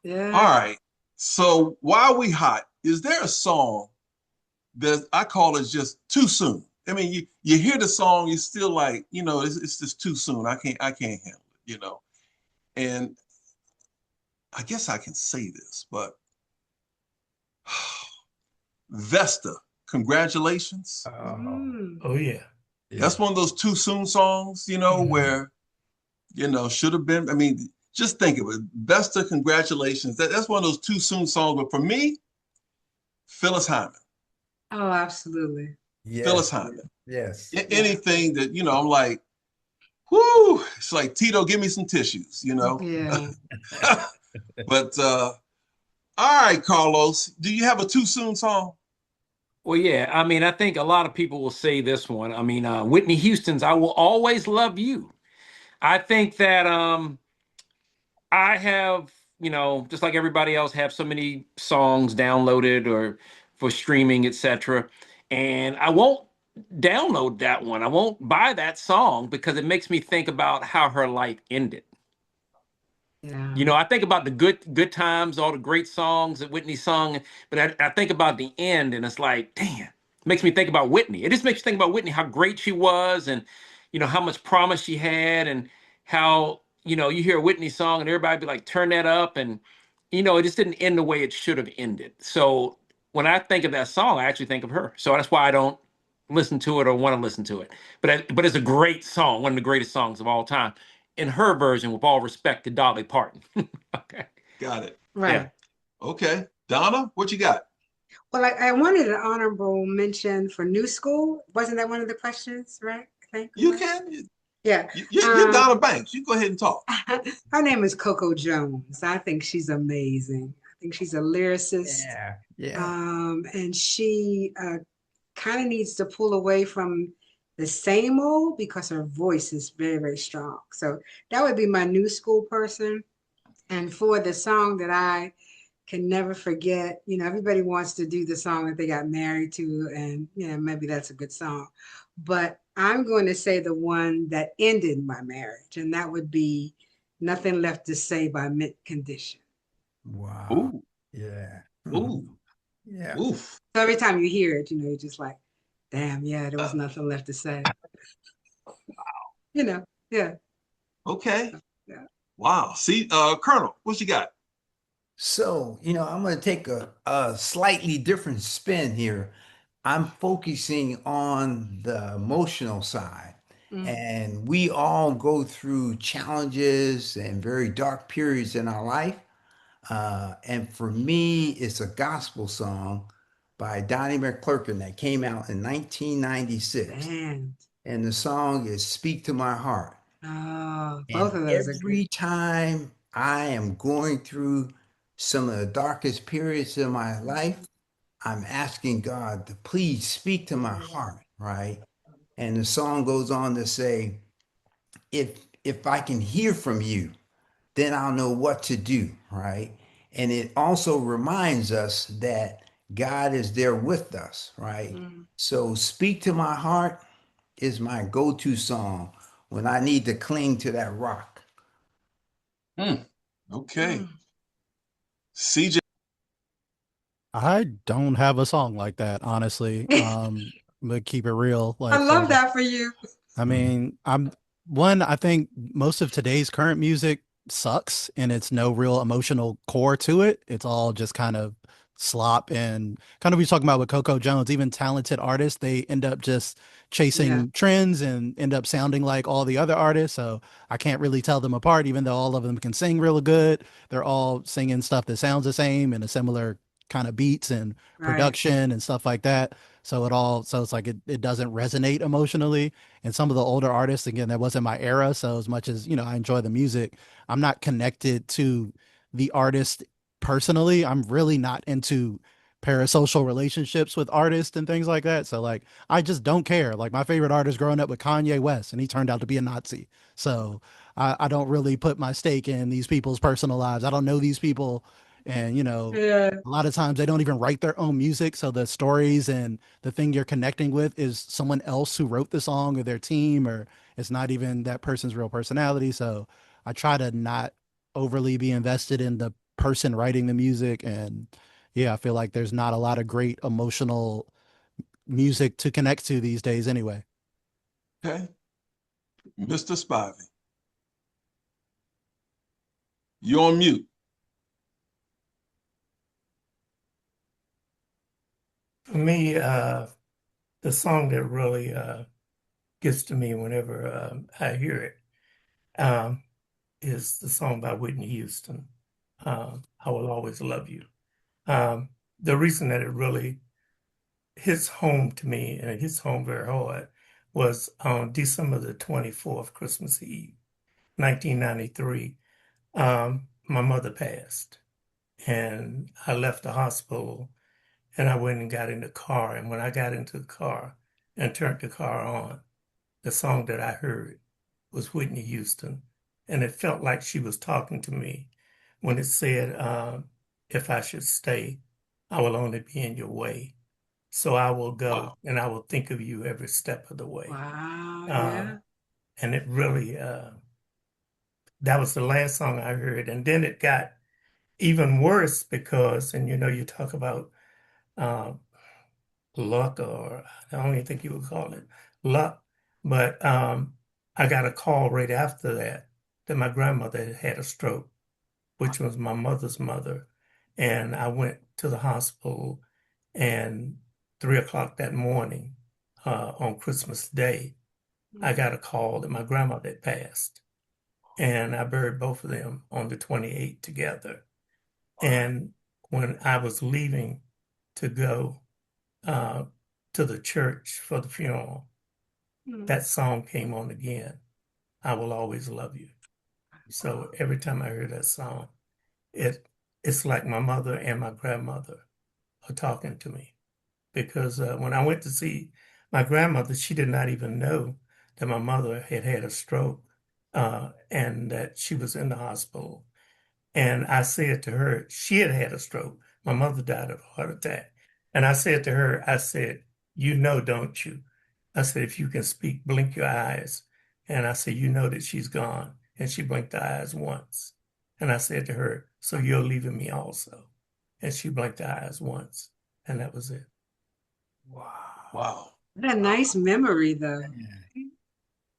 Yeah. All right. So while we hot, is there a song that I call it just too soon? I mean, you hear the song, you're still like, it's just too soon. I can't handle it, And I guess I can say this, but Vesta, congratulations. Mm. Oh yeah. That's Yeah. one of those too soon songs, Mhm. where, should have been. I mean, just think of it. Vesta, congratulations. That's one of those too soon songs. But for me, Phyllis Hyman. Oh, absolutely. Phyllis Yes. Hyman. Yes. Yeah. Anything that, I'm like, whoo, it's like, Tito, give me some tissues. Yeah. But all right, Carlos, do you have a too soon song? Well, yeah, I mean, I think a lot of people will say this one. I mean, Whitney Houston's "I Will Always Love You." I think that I have, just like everybody else, have so many songs downloaded or for streaming, etc. And I won't download that one. I won't buy that song because it makes me think about how her life ended. Yeah. I think about the good times, all the great songs that Whitney sung, but I think about the end, and it's like, damn, it makes me think about Whitney. It just makes you think about Whitney, how great she was, and how much promise she had, and how you hear a Whitney song and everybody be like, turn that up, and it just didn't end the way it should have ended. So when I think of that song, I actually think of her. So that's why I don't listen to it or want to listen to it. But it's a great song, one of the greatest songs of all time in her version, with all respect to Dolly Parton. Okay. Got it. Yeah. Right. Okay. Donna, what you got? Well, I wanted an honorable mention for New School. Wasn't that one of the questions, right? I think it You was. can. Yeah. You're Donna Banks. You go ahead and talk. Her name is Coco Jones. I think she's amazing. I think she's a lyricist. Yeah. Yeah. And she kind of needs to pull away from the same old because her voice is very, very strong. So that would be my new school person. And for the song that I can never forget, everybody wants to do the song that they got married to, and maybe that's a good song. But I'm going to say the one that ended my marriage, and that would be Nothing Left to Say by Mint Condition. Wow. Ooh, Yeah. ooh, Yeah. oof. So every time you hear it, you're just like, damn, yeah, there was Uh, nothing left to say. You know, yeah, okay. yeah. Wow. See, Colonel, what you got? So, I'm going to take a slightly different spin here. I'm focusing on the emotional side. Mm, And we all go through challenges and very dark periods in our life. And for me, it's a gospel song by Donnie McClurkin that came out in 1996. damn. And the song is Speak to My Heart. Oh, both And of those are good. every time I am going through some of the darkest periods of my life, I'm asking God to please speak to my heart, right? And the song goes on to say, if I can hear from you, then I'll know what to do, right? And it also reminds us that God is there with us, right? Mm, So speak to my heart is my go-to song when I need to cling to that rock. Hmm. Okay. mm. CJ. I don't have a song like that, honestly. But keep it real. I Like love that for you. I mean, I think most of today's current music sucks and it's no real emotional core to it. It's all just kind of slop and kind of we talking about with Coco Jones, even talented artists, they end up just Yeah, chasing trends and end up sounding like all the other artists. So I can't really tell them apart, even though all of them can sing real good. They're all singing stuff that sounds the same and a similar kind of beats and right. production and stuff like that. So it's like it doesn't resonate emotionally. And some of the older artists, again, that wasn't my era. So as much as, I enjoy the music, I'm not connected to the artist personally. I'm really not into parasocial relationships with artists and things like that. So like I just don't care. Like my favorite artist growing up with Kanye West, and he turned out to be a Nazi. So I don't really put my stake in these people's personal lives. I don't know these people. And Yeah, a lot of times they don't even write their own music. So the stories and the thing you're connecting with is someone else who wrote the song or their team, or it's not even that person's real personality. So I try to not overly be invested in the person writing the music. And yeah, I feel like there's not a lot of great emotional music to connect to these days anyway. Okay. Mr. Spivey, you're on mute. For me, the song that really gets to me whenever I hear it is the song by Whitney Houston, I Will Always Love You. The reason that it really hits home to me, and it hits home very hard, was on December the 24th, Christmas Eve, 1993. My mother passed, and I left the hospital, and I went and got in the car. And when I got into the car and turned the car on, the song that I heard was Whitney Houston. And it felt like she was talking to me when it said, if I should stay, I will only be in your way. So I will go Wow. and I will think of you every step of the way. Wow, Uh, yeah. and it really, that was the last song I heard. And then it got even worse because, and you talk about uh, luck, or I don't even think you would call it luck, but I got a call right after that my grandmother had had a stroke, which was my mother's mother. And I went to the hospital, and 3 o'clock that morning, on Christmas Day, I got a call that my grandmother had passed. And I buried both of them on the 28th together. And when I was leaving to go uh, to the church for the funeral, Mm. that song came on again. I Will Always Love You. So every time I hear that song, it's like my mother and my grandmother are talking to me. Because when I went to see my grandmother, she did not even know that my mother had had a stroke, and that she was in the hospital. And I said to her, she had had a stroke. My mother died of a heart attack. And I said to her, I said, you know, don't you? I said, if you can speak, blink your eyes. And I said, you know that she's gone. And she blinked her eyes once. And I said to her, so you're leaving me also. And she blinked her eyes once. And that was it. Wow. Wow. What a nice memory, though.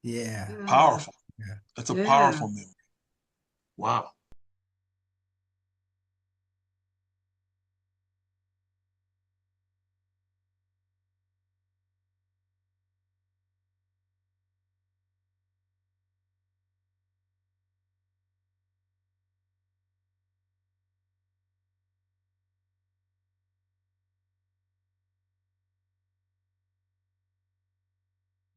Yeah. Yeah. Powerful. Yeah. That's a Yeah. powerful memory. Wow.